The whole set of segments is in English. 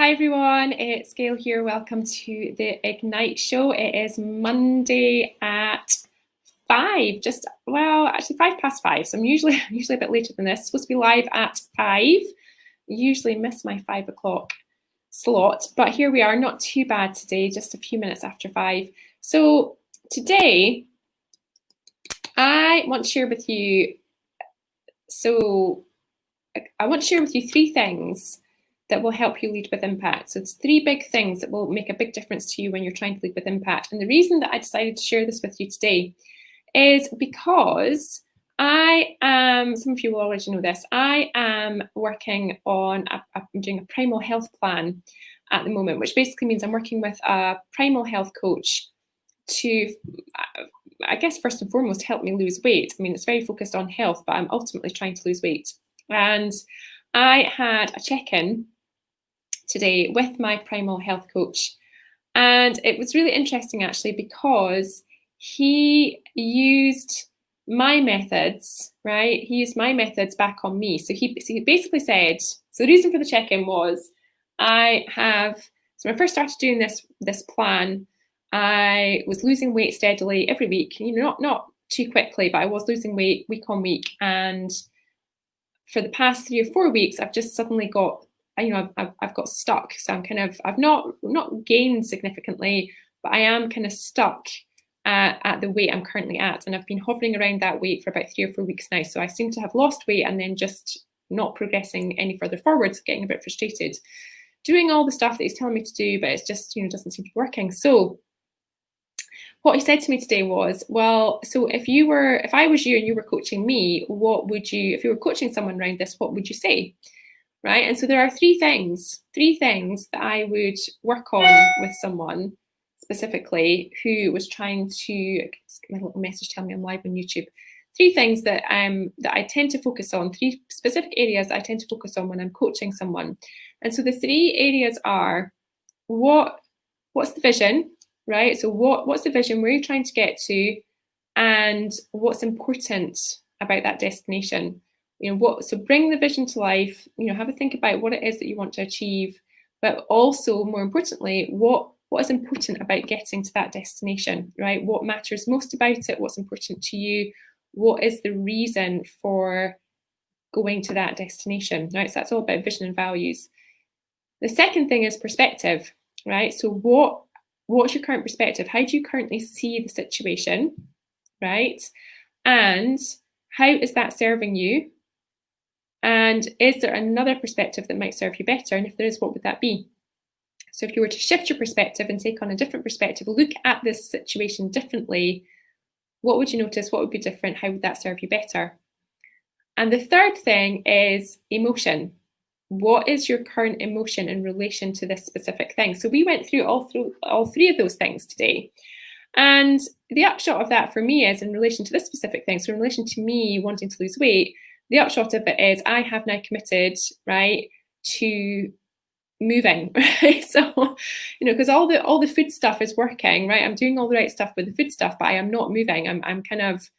Hi everyone, it's Gail here. Welcome to the Ignite Show. It is Monday at 5, actually 5 past 5. So I'm usually a bit later than this. Supposed to be live at 5. Usually miss my 5 o'clock slot, but here we are. Not too bad today, just a few minutes after 5. So today I want to share with you. I want to share with you 3 things that will help you lead with impact. So it's 3 big things that will make a big difference to you when you're trying to lead with impact. And the reason that I decided to share this with you today is because some of you will already know this, I am working on, I'm doing a primal health plan at the moment, which basically means I'm working with a primal health coach to, I guess, first and foremost, help me lose weight. I mean, it's very focused on health, but I'm ultimately trying to lose weight. And I had a check-in today with my primal health coach, and it was really interesting actually because he used my methods, right? He used my methods back on me. So he basically said, so the reason for the check-in was when I first started doing this plan, I was losing weight steadily every week, not too quickly, but I was losing weight week on week. And for the past 3 or 4 weeks, I've just suddenly got, I've got stuck. So I've not gained significantly, but I am kind of stuck at the weight I'm currently at. And I've been hovering around that weight for about 3 or 4 weeks now. So I seem to have lost weight and then just not progressing any further forwards, getting a bit frustrated, doing all the stuff that he's telling me to do, but it's just, doesn't seem to be working. So what he said to me today was, well, so if I was you and you were coaching me, if you were coaching someone around this, what would you say? Right. And so there are 3 things that I would work on with someone specifically who was trying to, my little message telling me I'm live on YouTube. 3 things that I tend to focus on, 3 specific areas I tend to focus on when I'm coaching someone. And so the 3 areas are what's the vision? Right? So what's the vision? Where are you trying to get to? And what's important about that destination? So bring the vision to life, have a think about what it is that you want to achieve, but also more importantly, what is important about getting to that destination, right? What matters most about it? What's important to you? What is the reason for going to that destination, right? So that's all about vision and values. The second thing is perspective, right? So what's your current perspective? How do you currently see the situation, right? And how is that serving you? And is there another perspective that might serve you better? And if there is, what would that be? So if you were to shift your perspective and take on a different perspective, look at this situation differently, what would you notice? What would be different? How would that serve you better? And the third thing is emotion. What is your current emotion in relation to this specific thing? So we went through all 3 of those things today. And the upshot of that for me is in relation to this specific thing. So in relation to me wanting to lose weight, the upshot of it is I have now committed, right, to moving, right? So, because all the food stuff is working, right? I'm doing all the right stuff with the food stuff, but I am not moving. I'm kind of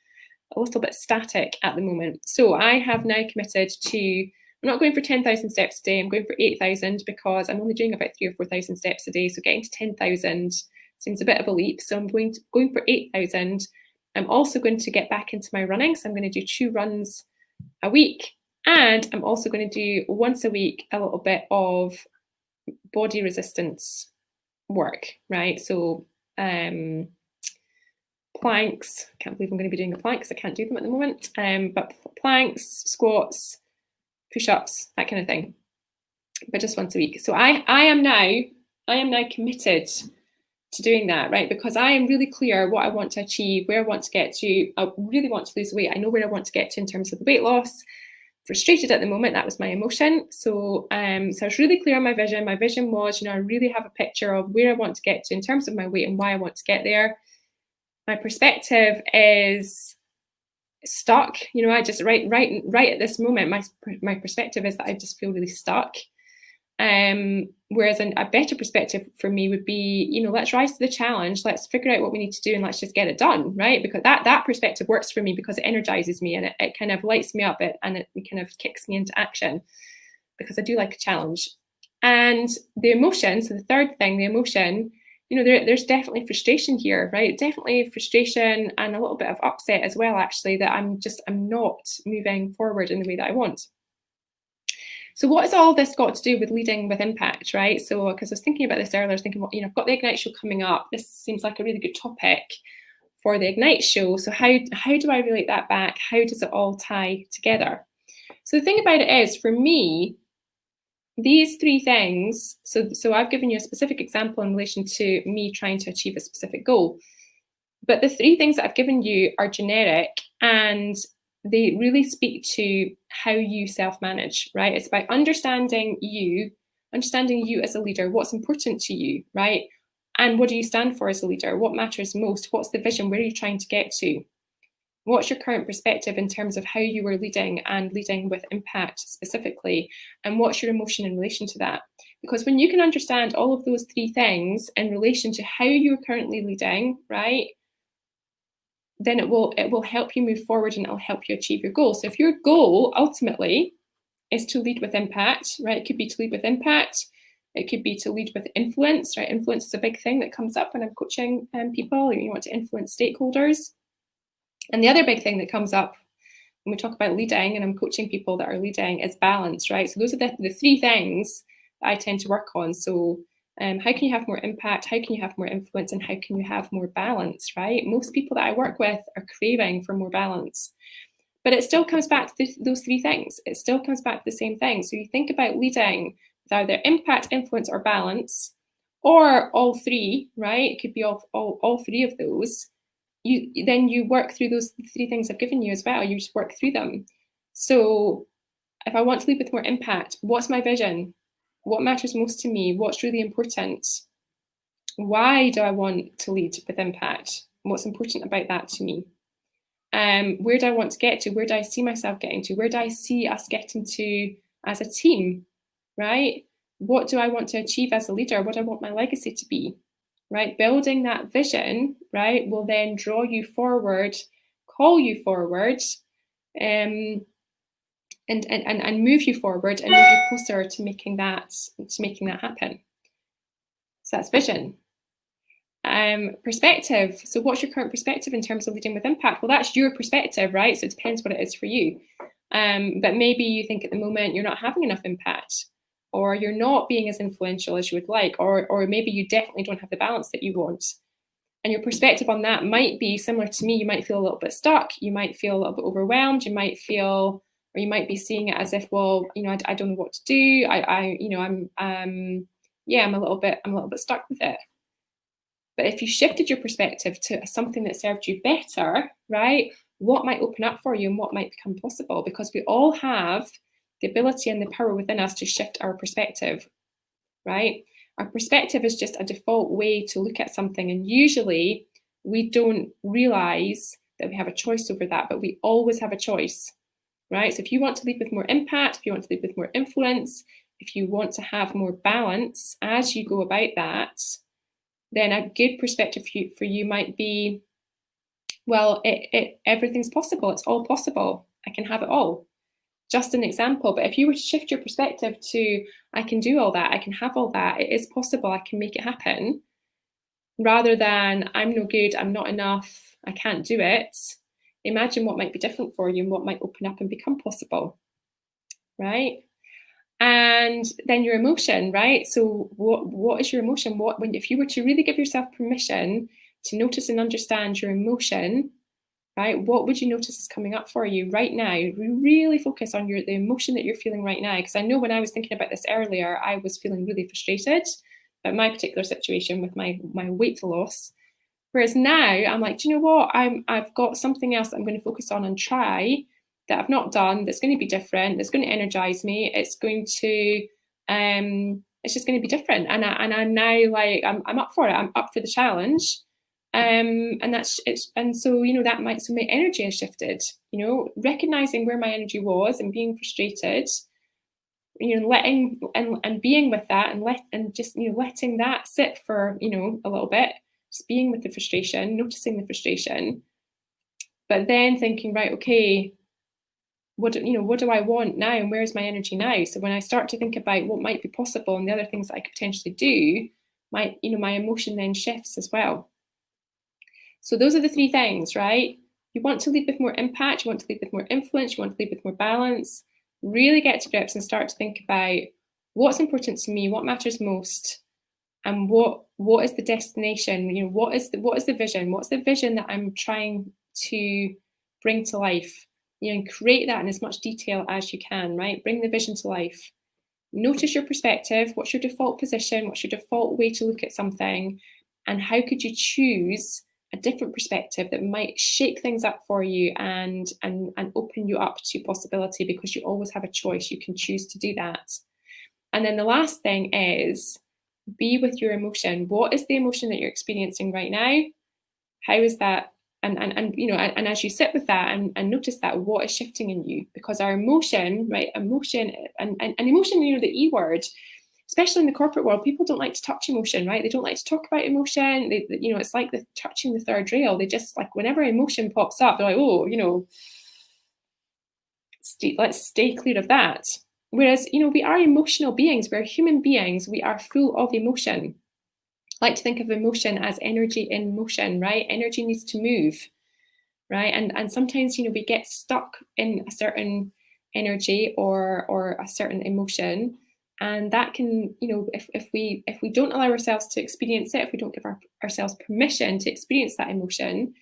a little bit static at the moment. So I have now committed to, I'm not going for 10,000 steps a day. I'm going for 8,000 because I'm only doing about 3,000 or 4,000 steps a day. So getting to 10,000 seems a bit of a leap. So I'm going for 8,000. I'm also going to get back into my running. So I'm going to do 2 runs a week. And I'm also going to do once a week a little bit of body resistance work, right? So planks. I can't believe I'm going to be doing a plank because I can't do them at the moment. But planks, squats, push-ups, that kind of thing, but just once a week. So I am now committed to doing that, right? Because I am really clear what I want to achieve, where I want to get to. I really want to lose weight. I know where I want to get to in terms of the weight loss. Frustrated at the moment, that was my emotion. So I was really clear on my vision. My vision was, I really have a picture of where I want to get to in terms of my weight and why I want to get there. My perspective is stuck. I just right at this moment, my perspective is that I just feel really stuck. Whereas a better perspective for me would be, let's rise to the challenge, let's figure out what we need to do and let's just get it done, right? Because that perspective works for me because it energizes me and it kind of lights me up and it kind of kicks me into action because I do like a challenge. And the emotion, so the third thing, the emotion, there's definitely frustration here, right? Definitely frustration and a little bit of upset as well, actually, that I'm not moving forward in the way that I want. So what has all this got to do with leading with impact, right? So, because I was thinking about this earlier, I was thinking, well, I've got the Ignite show coming up. This seems like a really good topic for the Ignite show. So how do I relate that back? How does it all tie together? So the thing about it is, for me, these three things, so I've given you a specific example in relation to me trying to achieve a specific goal. But the three things that I've given you are generic, and they really speak to how you self-manage, right? It's about understanding you as a leader, what's important to you, right? And what do you stand for as a leader? What matters most? What's the vision? Where are you trying to get to? What's your current perspective in terms of how you are leading and leading with impact specifically? And what's your emotion in relation to that? Because when you can understand all of those three things in relation to how you're currently leading, right, then it will help you move forward and it'll help you achieve your goal. So if your goal ultimately is to lead with impact, right, it could be to lead with impact, it could be to lead with influence, right? Influence is a big thing that comes up when I'm coaching people. You want to influence stakeholders. And the other big thing that comes up when we talk about leading and I'm coaching people that are leading is balance, right? So those are the three things that I tend to work on. So how can you have more impact? How can you have more influence? And how can you have more balance, right? Most people that I work with are craving for more balance. But it still comes back to those three things. It still comes back to the same thing. So you think about leading with either impact, influence, or balance, or all three, right? It could be all three of those. Then you work through those three things I've given you as well. You just work through them. So if I want to lead with more impact, what's my vision? What matters most to me? What's really important? Why do I want to lead with impact? What's important about that to me? Where do I want to get to? Where do I see myself getting to? Where do I see us getting to as a team, right? What do I want to achieve as a leader? What do I want my legacy to be, right? Building that vision, right, will then draw you forward, call you forward, and move you forward and move you closer to making that happen. So that's vision. Perspective. So what's your current perspective in terms of leading with impact? Well, that's your perspective, right? So it depends what it is for you. But maybe you think at the moment you're not having enough impact, or you're not being as influential as you would like, or maybe you definitely don't have the balance that you want. And your perspective on that might be similar to me. You might feel a little bit stuck. You might feel a little bit overwhelmed. You might feel, or you might be seeing it as if, well, I don't know what to do. I'm a little bit stuck with it. But if you shifted your perspective to something that served you better, right, what might open up for you and what might become possible? Because we all have the ability and the power within us to shift our perspective, right? Our perspective is just a default way to look at something. And usually we don't realize that we have a choice over that, but we always have a choice, right? So if you want to lead with more impact, if you want to lead with more influence, if you want to have more balance as you go about that, then a good perspective for you might be, well, everything's possible. It's all possible. I can have it all. Just an example. But if you were to shift your perspective to, I can do all that, I can have all that, it is possible, I can make it happen, rather than I'm no good, I'm not enough, I can't do it, imagine what might be different for you and what might open up and become possible, right? And then your emotion, right? So what is your emotion? If you were to really give yourself permission to notice and understand your emotion, right? What would you notice is coming up for you right now? Really focus on the emotion that you're feeling right now. Because I know when I was thinking about this earlier, I was feeling really frustrated about my particular situation with my weight loss. Whereas now I'm like, do you know what? I've got something else that I'm going to focus on and try that I've not done, that's going to be different, that's going to energize me. It's going to, it's just going to be different. And I'm now like, I'm up for it. I'm up for the challenge. And so, that might, so my energy has shifted, recognizing where my energy was and being frustrated, letting and being with that and just letting that sit for, a little bit, just being with the frustration, noticing the frustration, but then thinking, right, okay, what do I want now, and where's my energy now? So when I start to think about what might be possible and the other things that I could potentially do, my emotion then shifts as well. So those are the three things, right? You want to lead with more impact, you want to lead with more influence, you want to lead with more balance. Really get to grips and start to think about what's important to me, what matters most, and what is the destination. What is the vision? What's the vision that I'm trying to bring to life? And create that in as much detail as you can, right? Bring the vision to life. Notice your perspective. What's your default position? What's your default way to look at something? And how could you choose a different perspective that might shake things up for you and open you up to possibility? Because you always have a choice. You can choose to do that. And then the last thing is, be with your emotion. What is the emotion that you're experiencing right now? How is that? And as you sit with that and notice that, what is shifting in you? Because our emotion, right? Emotion and emotion, the E word, especially in the corporate world, people don't like to touch emotion, right? They don't like to talk about emotion. It's like touching the third rail. They just, like, whenever emotion pops up, they're like, oh, let's stay clear of that. Whereas, we are emotional beings. We're human beings. We are full of emotion. I like to think of emotion as energy in motion, right? Energy needs to move, right? And sometimes, we get stuck in a certain energy or a certain emotion. And that can, if we don't allow ourselves to experience it, if we don't give ourselves permission to experience that emotion,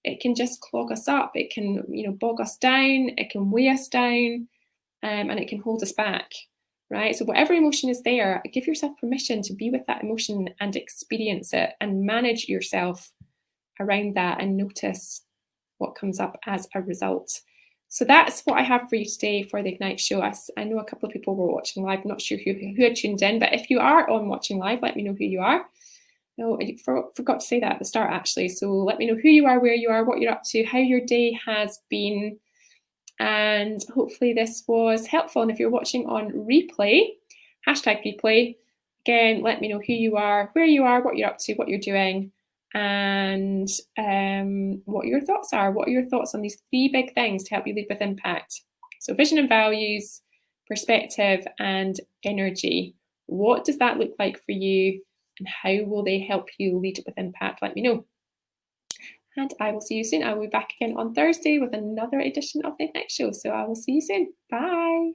it can just clog us up. It can, bog us down. It can weigh us down, and it can hold us back, right? So whatever emotion is there, give yourself permission to be with that emotion and experience it, and manage yourself around that, and notice what comes up as a result. So that's what I have for you today for the Ignite Show. I know a couple of people were watching live. I'm not sure who had tuned in, but if you are on watching live, let me know who you are. No, I forgot to say that at the start, actually. So let me know who you are, where you are, what you're up to, how your day has been. And hopefully this was helpful. And if you're watching on replay, #replay, again, let me know who you are, where you are, what you're up to, what you're doing, and what your thoughts are. What are your thoughts on these three big things to help you lead with impact? So vision and values, perspective, and energy. What does that look like for you, and how will they help you lead with impact? Let me know. And I will see you soon. I will be back again on Thursday with another edition of the Ignite Show. So I will see you soon. Bye.